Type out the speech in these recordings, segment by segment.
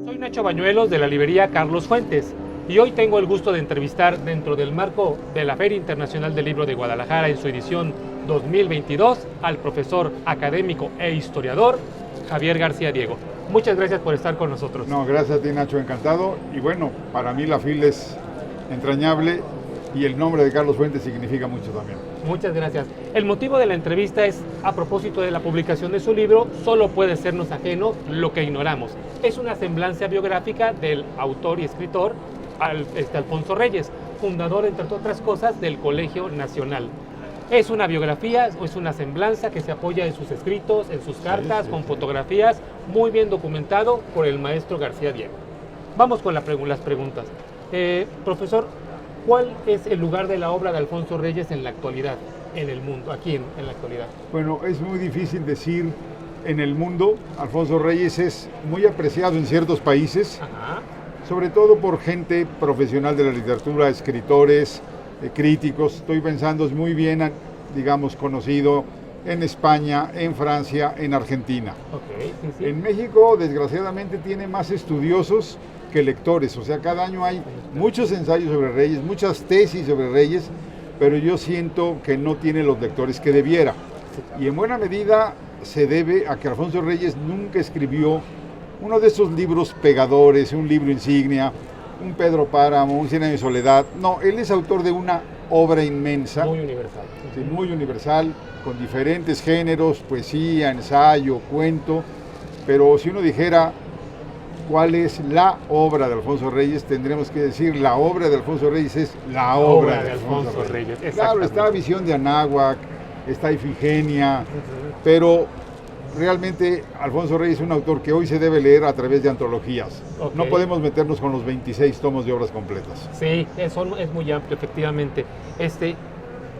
Soy Nacho Bañuelos de la librería Carlos Fuentes y hoy tengo el gusto de entrevistar dentro del marco de la Feria Internacional del Libro de Guadalajara en su edición 2022 al profesor académico e historiador Javier García Diego. Muchas gracias por estar con nosotros. No, gracias a ti, Nacho, encantado. Y bueno, para mí la FIL es entrañable y el nombre de Carlos Fuentes significa mucho también. Muchas gracias. El motivo de la entrevista es a propósito de la publicación de su libro Solo puede sernos ajeno lo que ignoramos. Es una semblanza biográfica del autor y escritor Alfonso Reyes, fundador, entre otras cosas, del Colegio Nacional. Es una biografía, es una semblanza que se apoya en sus escritos, en sus cartas, con fotografías, muy bien documentado por el maestro García Diego. Vamos con las preguntas. Profesor, ¿cuál es el lugar de la obra de Alfonso Reyes en la actualidad, en el mundo, aquí en la actualidad? Bueno, es muy difícil decir en el mundo. Alfonso Reyes es muy apreciado en ciertos países, sobre todo por gente profesional de la literatura, escritores, críticos. Estoy pensando, es muy bien, digamos, conocido en España, en Francia, en Argentina. Sí. En México, desgraciadamente, tiene más estudiosos que lectores. O sea, cada año hay muchos ensayos sobre Reyes, muchas tesis sobre Reyes, pero yo siento que no tiene los lectores que debiera. Y en buena medida se debe a que Alfonso Reyes nunca escribió uno de esos libros pegadores, un libro insignia, un Pedro Páramo, un Cien años de soledad. No, él es autor de una obra inmensa. Muy universal. Sí, muy universal, con diferentes géneros, poesía, ensayo, cuento. Pero si uno dijera cuál es la obra de Alfonso Reyes, tendremos que decir la obra de Alfonso Reyes es la obra de Alfonso Reyes. Claro, está Visión de Anáhuac, está Ifigenia, pero realmente Alfonso Reyes es un autor que hoy se debe leer a través de antologías. No podemos meternos con los 26 tomos de obras completas. Sí, eso es muy amplio, efectivamente.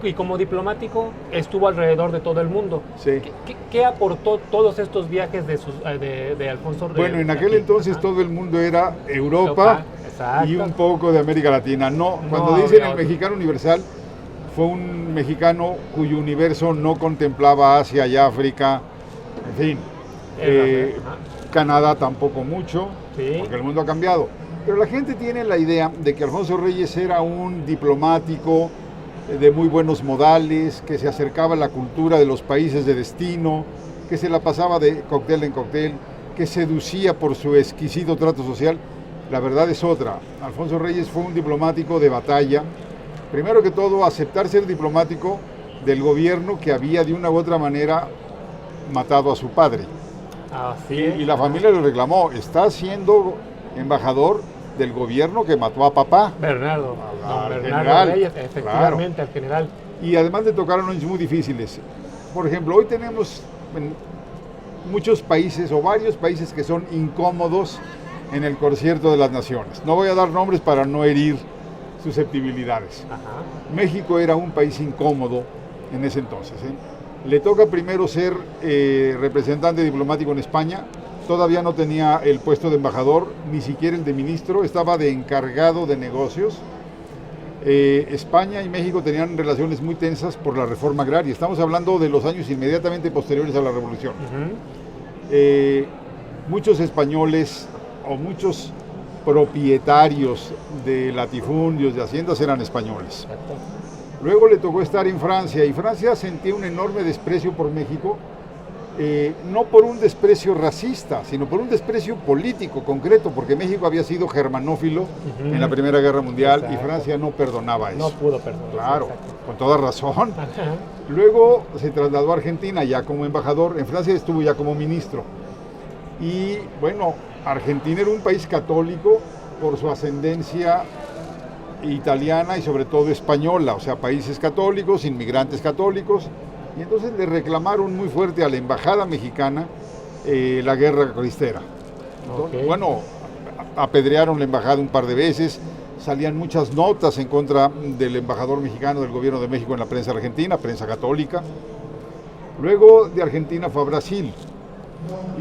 Y como diplomático estuvo alrededor de todo el mundo. Sí. ¿Qué aportó todos estos viajes de Alfonso Reyes? Bueno, en aquel entonces todo el mundo era Europa y un poco de América Latina. Cuando dicen el mexicano universal, fue un mexicano cuyo universo no contemplaba Asia y África, en fin. Canadá tampoco mucho, porque el mundo ha cambiado. Pero la gente tiene la idea de que Alfonso Reyes era un diplomático de muy buenos modales, que se acercaba a la cultura de los países de destino, que se la pasaba de cóctel en cóctel, que seducía por su exquisito trato social. La verdad es otra. Alfonso Reyes fue un diplomático de batalla. Primero que todo, aceptar ser diplomático del gobierno que había de una u otra manera matado a su padre. Y la familia le reclamó, está siendo embajador del gobierno que mató a papá. Bernardo general, Reyes, efectivamente, claro. Al general. Y además le tocaron años muy difíciles. Por ejemplo, hoy tenemos muchos países o varios países que son incómodos en el concierto de las naciones. No voy a dar nombres para no herir susceptibilidades. México era un país incómodo en ese entonces. Le toca primero ser representante diplomático en España. Todavía no tenía el puesto de embajador, ni siquiera el de ministro, estaba de encargado de negocios. España y México tenían relaciones muy tensas por la reforma agraria. Estamos hablando de los años inmediatamente posteriores a la revolución. Muchos españoles o muchos propietarios de latifundios, de haciendas, eran españoles. Luego le tocó estar en Francia, y Francia sentía un enorme desprecio por México, no por un desprecio racista, sino por un desprecio político concreto, porque México había sido germanófilo en la Primera Guerra Mundial. Y Francia no perdonaba eso. No pudo perdonar. Claro, con toda razón. Luego se trasladó a Argentina ya como embajador, en Francia estuvo ya como ministro. Y bueno, Argentina era un país católico por su ascendencia italiana y sobre todo española, o sea, países católicos, inmigrantes católicos. Y entonces le reclamaron muy fuerte a la embajada mexicana la guerra cristera. Bueno, apedrearon la embajada un par de veces, salían muchas notas en contra del embajador mexicano del gobierno de México en la prensa argentina, prensa católica. Luego de Argentina fue a Brasil.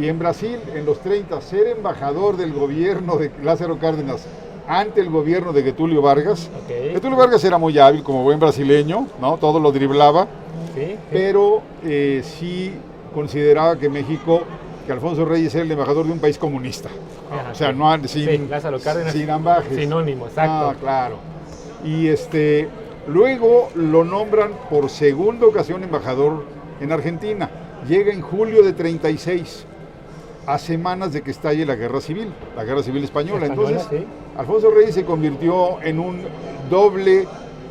Y en Brasil, en los 30, ser embajador del gobierno de Lázaro Cárdenas ante el gobierno de Getúlio Vargas. Getúlio Vargas era muy hábil como buen brasileño, ¿no? Todo lo driblaba. Pero sí consideraba que México que Alfonso Reyes era el embajador de un país comunista. Ajá, O sea, sí. no Sí, Lázaro Cárdenas. sin ambajes. Sinónimo, exacto. Ah, claro. Y luego lo nombran por segunda ocasión embajador en Argentina. Llega en julio de 36, a semanas de que estalle la guerra civil española. Entonces, sí. Alfonso Reyes se convirtió en un doble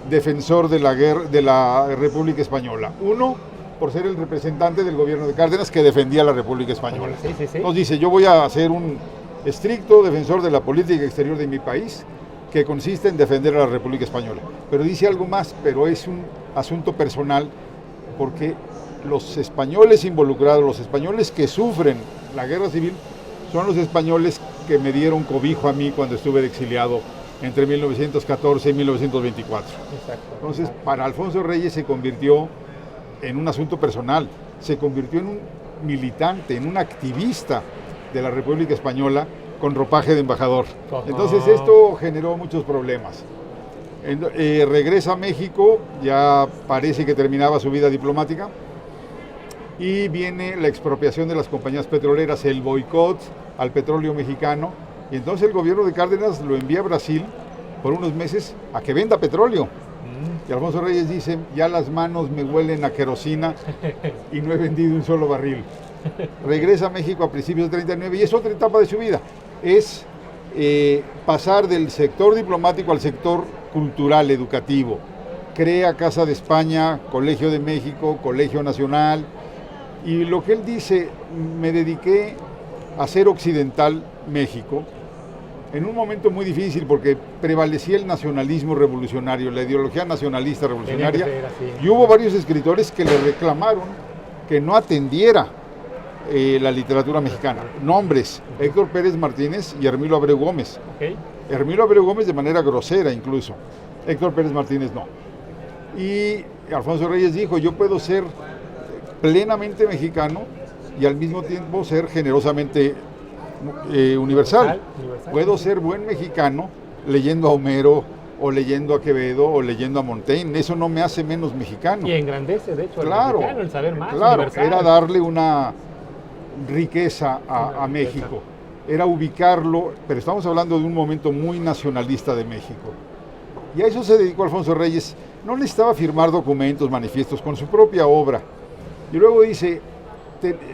defensor de la República Española. Uno, por ser el representante del gobierno de Cárdenas que defendía la República Española. Sí. Entonces dice, yo voy a ser un estricto defensor de la política exterior de mi país, que consiste en defender a la República Española. Pero dice algo más, pero es un asunto personal, porque los españoles involucrados, los españoles que sufren la guerra civil, son los españoles que me dieron cobijo a mí cuando estuve de exiliado entre 1914 y 1924. Exacto. Entonces, para Alfonso Reyes se convirtió en un asunto personal, se convirtió en un militante, en un activista de la República Española con ropaje de embajador. Entonces esto generó muchos problemas. Regresa a México, ya parece que terminaba su vida diplomática, y viene la expropiación de las compañías petroleras, el boicot al petróleo mexicano, y entonces el gobierno de Cárdenas lo envía a Brasil por unos meses a que venda petróleo. Y Alfonso Reyes dice, ya las manos me huelen a querosina y no he vendido un solo barril. Regresa a México a principios de 39 y es otra etapa de su vida. Es pasar del sector diplomático al sector cultural, educativo. Crea Casa de España, Colegio de México, Colegio Nacional. Y lo que él dice, me dediqué a hacer occidental México, en un momento muy difícil porque prevalecía el nacionalismo revolucionario, la ideología nacionalista revolucionaria, y hubo varios escritores que le reclamaron que no atendiera la literatura mexicana. Nombres, Héctor Pérez Martínez y Hermilo Abreu Gómez. Hermilo Abreu Gómez de manera grosera incluso, Héctor Pérez Martínez no. Y Alfonso Reyes dijo, yo puedo ser plenamente mexicano y al mismo tiempo ser generosamente universal. Puedo ser buen mexicano leyendo a Homero o leyendo a Quevedo o leyendo a Montaigne, eso no me hace menos mexicano. Y engrandece, de hecho, claro, al mexicano, el saber más. Claro, universal. Era darle una riqueza a México, era ubicarlo, pero estamos hablando de un momento muy nacionalista de México. Y a eso se dedicó Alfonso Reyes, no necesitaba firmar documentos, manifiestos, con su propia obra. Y luego dice,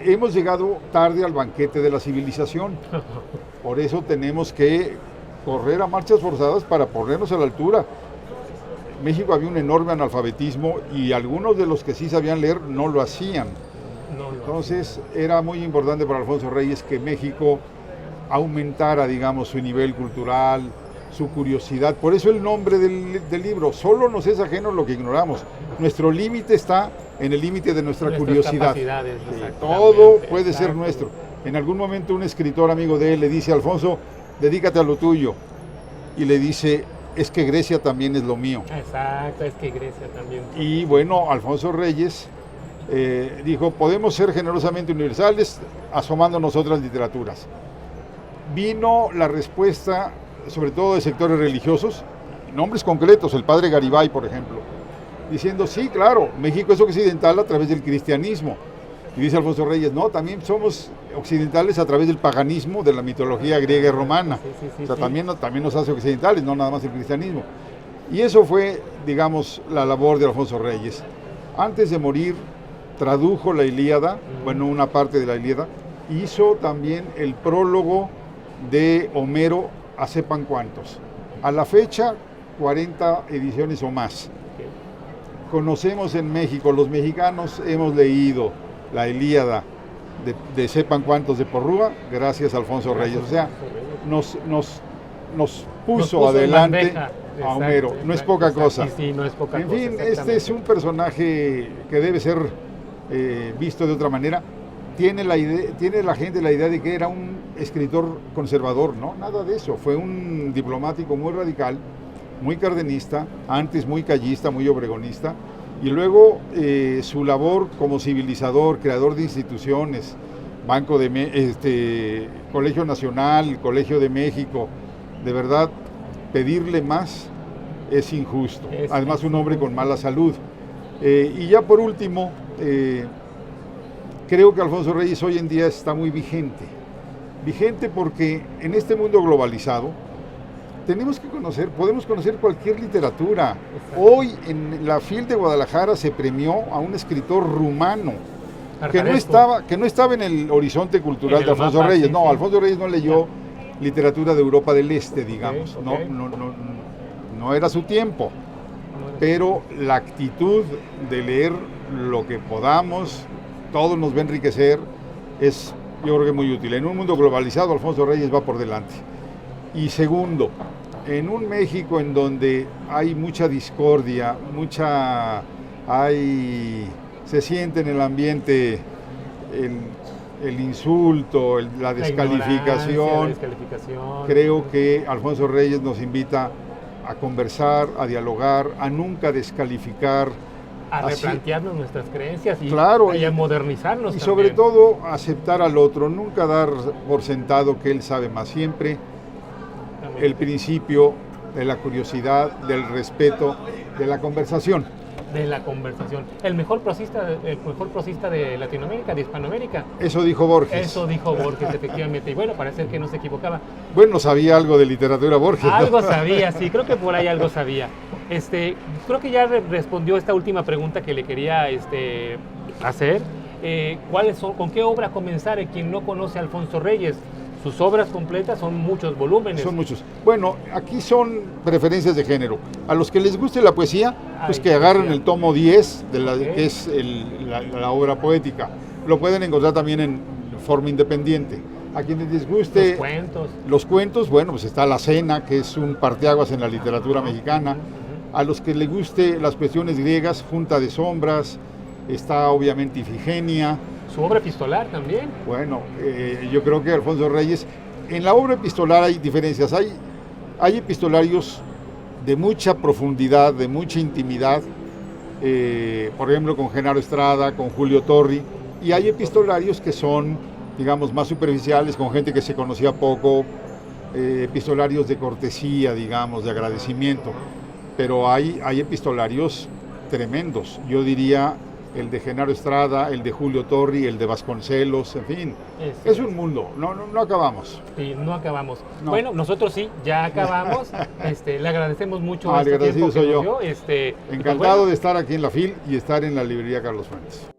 hemos llegado tarde al banquete de la civilización, por eso tenemos que correr a marchas forzadas para ponernos a la altura. En México había un enorme analfabetismo y algunos de los que sí sabían leer no lo hacían. Entonces era muy importante para Alfonso Reyes que México aumentara, digamos, su nivel cultural, su curiosidad. Por eso el nombre del libro, solo nos es ajeno lo que ignoramos. Nuestro límite está en el límite de nuestra curiosidad. Sí, todo puede ser nuestro. En algún momento un escritor amigo de él le dice, Alfonso, dedícate a lo tuyo. Y le dice, es que Grecia también es lo mío. Exacto, es que Grecia también. Y bueno, Alfonso Reyes dijo, podemos ser generosamente universales asomándonos otras literaturas. Vino la respuesta, sobre todo de sectores religiosos, nombres concretos, el padre Garibay, por ejemplo, diciendo, sí, claro, México es occidental a través del cristianismo. Y dice Alfonso Reyes, no, también somos occidentales a través del paganismo, de la mitología griega y romana. O sea, también nos hace occidentales, no nada más el cristianismo. Y eso fue, digamos, la labor de Alfonso Reyes. Antes de morir, tradujo la Ilíada, bueno, una parte de la Ilíada, hizo también el prólogo de Homero a sepan cuántos. A la fecha, 40 ediciones o más. Conocemos en México, los mexicanos hemos leído la Ilíada de sepan cuántos de Porrúa, gracias a Alfonso Reyes. O sea, nos puso adelante a Homero. No es poca cosa. Sí, no es poca cosa. En fin, este es un personaje que debe ser visto de otra manera. Tiene la gente la idea de que era un escritor conservador, no, nada de eso. Fue un diplomático muy radical, muy cardenista, antes muy callista, muy obregonista, y luego su labor como civilizador, creador de instituciones, Colegio Nacional, Colegio de México, de verdad, pedirle más es injusto. Además, un hombre con mala salud. Y ya por último, creo que Alfonso Reyes hoy en día está muy vigente. Vigente porque en este mundo globalizado tenemos que conocer, podemos conocer cualquier literatura. Exacto. Hoy en la FIL de Guadalajara se premió a un escritor rumano que no estaba en el horizonte cultural de Alfonso mapa, Reyes. sí, No, sí. Alfonso Reyes no leyó literatura de Europa del Este, digamos. Ok. No era su tiempo. Pero la actitud de leer lo que podamos, todo nos va a enriquecer, es yo creo que muy útil. En un mundo globalizado, Alfonso Reyes va por delante. Y segundo, en un México en donde hay mucha discordia, se siente en el ambiente el insulto, la descalificación, creo que Alfonso Reyes nos invita a conversar, a dialogar, a nunca descalificar, a replantearnos nuestras creencias y, claro, y a modernizarnos. Y también. sobre todo aceptar al otro, nunca dar por sentado que él sabe más. Siempre el principio de la curiosidad, del respeto, de la conversación. De la conversación. El mejor prosista de Latinoamérica, de Hispanoamérica. Eso dijo Borges. Eso dijo Borges, efectivamente. Y bueno, parece que no se equivocaba. Bueno, sabía algo de literatura Borges, ¿no? Algo sabía, sí, creo que por ahí algo sabía. Creo que ya respondió esta última pregunta que le quería hacer. ¿Con qué obra comenzar? Quien no conoce a Alfonso Reyes, sus obras completas son muchos volúmenes. Son muchos. Bueno, aquí son preferencias de género. A los que les guste la poesía, pues que agarren el tomo 10, que es la obra poética. Lo pueden encontrar también en forma independiente. A quienes les guste los cuentos, bueno, pues está La Cena, que es un parteaguas en la literatura mexicana. A los que les guste las cuestiones griegas, Junta de Sombras, está obviamente Ifigenia. Su obra epistolar también. Bueno, yo creo que Alfonso Reyes, en la obra epistolar hay diferencias. Hay epistolarios de mucha profundidad, de mucha intimidad, por ejemplo con Genaro Estrada, con Julio Torri, y hay epistolarios que son, digamos, más superficiales, con gente que se conocía poco, epistolarios de cortesía, digamos, de agradecimiento, pero hay epistolarios tremendos. Yo diría el de Genaro Estrada, el de Julio Torri, el de Vasconcelos, en fin. Es un mundo, no acabamos. Sí, no acabamos. No. Bueno, nosotros sí, ya acabamos. Le agradecemos mucho el agradecido tiempo que soy nos yo. dio. Encantado de estar aquí en la FIL y estar en la librería Carlos Fuentes.